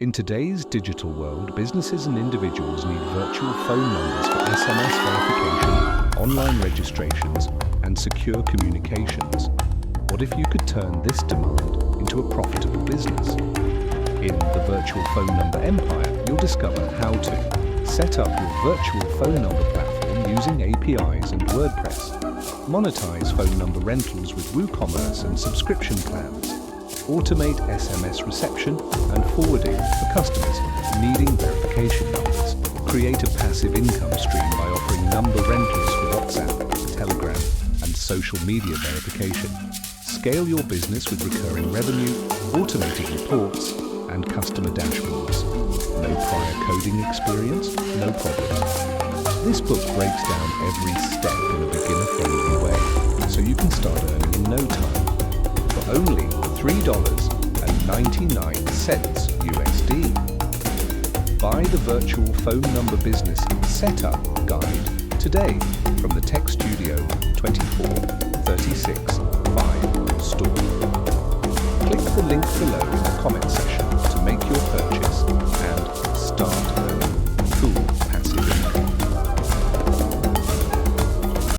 In today's digital world, businesses and individuals need virtual phone numbers for SMS verification, online registrations, and secure communications. What if you could turn this demand into a profitable business? In the Virtual Phone Number Empire, you'll discover how to set up your virtual phone number platform using APIs and WordPress, monetize phone number rentals with WooCommerce and subscription plans, automate SMS reception and forwarding for customers needing verification numbers, create a passive income stream by offering number rentals for WhatsApp, Telegram, and social media verification, scale your business with recurring revenue, automated reports, and customer dashboards. No prior coding experience? No problem. This book breaks down every step in a beginner-friendly way, so you can start earning in no time. For only $3.99 USD. Buy the Virtual Phone Number Business Setup Guide today from the Tech Studio 2436 5 store. Click the link below in the comment section.